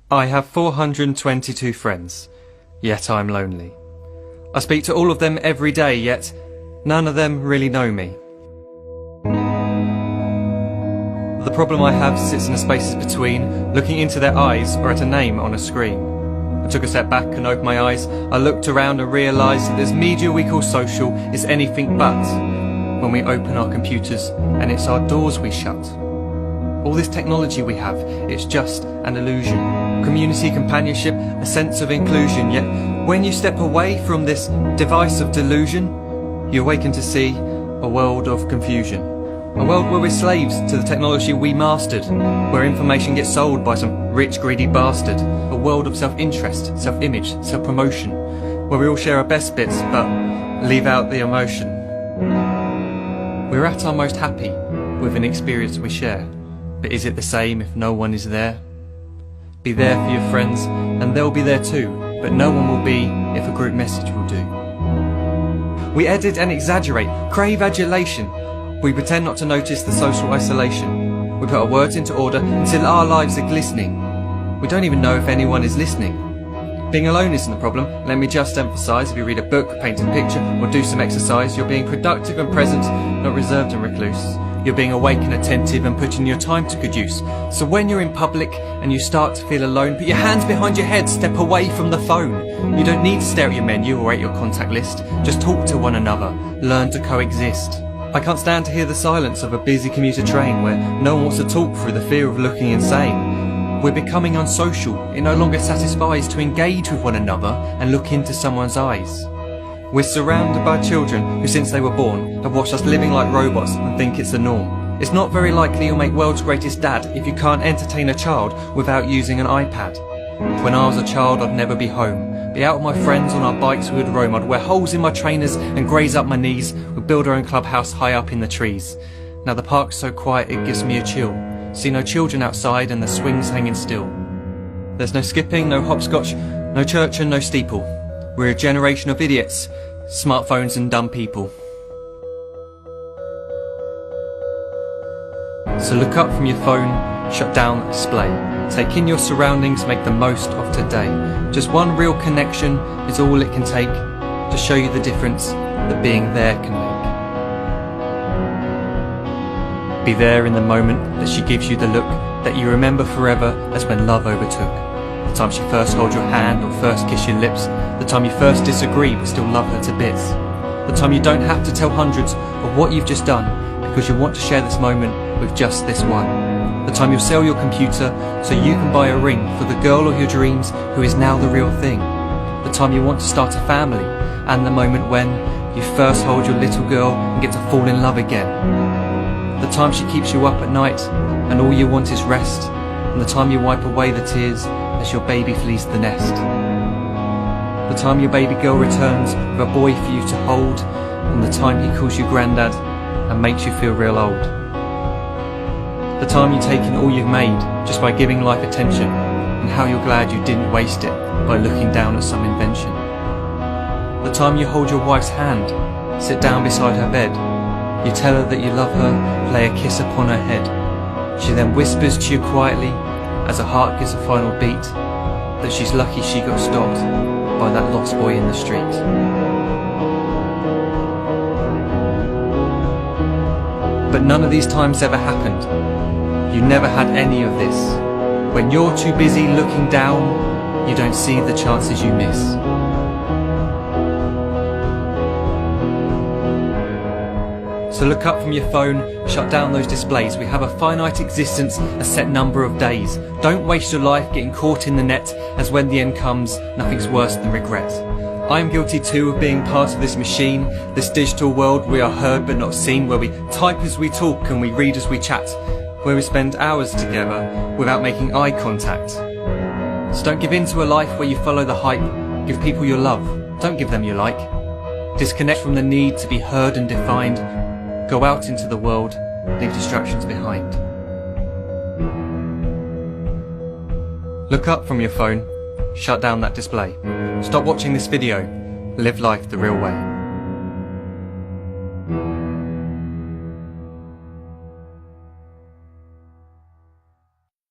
I have 422 friends, yet I'm lonely. I speak to all of them every day, yet none of them really know me. The problem I have sits in the spaces between looking into their eyes or at a name on a screen. I took a step back and opened my eyes. I looked around and realised that this media we call social is anything but when we open our computers and it's our doors we shut. All this technology we have, it's just an illusion. Community, companionship, a sense of inclusion. Yet when you step away from this device of delusion, you awaken to see a world of confusion. A world where we're slaves to the technology we mastered, where information gets sold by some rich, greedy bastard. A world of self-interest, self-image, self-promotion, where we all share our best bits but leave out the emotion. We're at our most happy with an experience we share, but is it the same if no one is there? Be there for your friends and they'll be there too, but no one will be if a group message will do. We edit and exaggerate, crave adulation. We pretend not to notice the social isolation. We put our words into order until our lives are glistening. We don't even know if anyone is listening. Being alone isn't the problem. Let me just emphasise, if you read a book, paint a picture, or do some exercise, you're being productive and present, not reserved and recluse. You're being awake and attentive and putting your time to good use. So when you're in public and you start to feel alone, put your hands behind your head, step away from the phone. You don't need to stare at your menu or at your contact list. Just talk to one another. Learn to coexist. I can't stand to hear the silence of a busy commuter train where no one wants to talk through the fear of looking insane. We're becoming unsocial. It no longer satisfies to engage with one another and look into someone's eyes. We're surrounded by children who since they were born have watched us living like robots and think it's the norm. It's not very likely you'll make world's greatest dad if you can't entertain a child without using an iPad. When I was a child I'd never be home. Be out with my friends on our bikes we would roam. I'd wear holes in my trainers and graze up my knees. We'd build our own clubhouse high up in the trees. Now the park's so quiet it gives me a chill. See no children outside and the swings hanging still. There's no skipping, no hopscotch, no church and no steeple. We're a generation of idiots, smartphones and dumb people. So look up from your phone, shut down the display. Take in your surroundings, make the most of today. Just one real connection is all it can take to show you the difference that being there can make. Be there in the moment that she gives you the look that you remember forever as when love overtook. The time she first holds your hand or first kiss your lips. The time you first disagree but still love her to bits. The time you don't have to tell hundreds of what you've just done because you want to share this moment with just this one. The time you'll sell your computer so you can buy a ring for the girl of your dreams who is now the real thing. The time you want to start a family and the moment when you first hold your little girl and get to fall in love again. The time she keeps you up at night and all you want is rest. And the time you wipe away the tears as your baby flees the nest. The time your baby girl returns with a boy for you to hold. And the time he calls you granddad and makes you feel real old. The time you take in all you've made just by giving life attention. And how you're glad you didn't waste it by looking down at some invention. The time you hold your wife's hand, sit down beside her bed. You tell her that you love her, lay a kiss upon her head. She then whispers to you quietly, as her heart gives a final beat, that she's lucky she got stopped by that lost boy in the street. But none of these times ever happened. You never had any of this. When you're too busy looking down, you don't see the chances you miss. So look up from your phone, shut down those displays. We have a finite existence, a set number of days. Don't waste your life getting caught in the net, as when the end comes, nothing's worse than regret. I am guilty too of being part of this machine, this digital world we are heard but not seen, where we type as we talk and we read as we chat, where we spend hours together without making eye contact. So don't give in to a life where you follow the hype. Give people your love, don't give them your like. Disconnect from the need to be heard and defined. Go out into the world, leave distractions behind. Look up from your phone, shut down that display. Stop watching this video, live life the real way.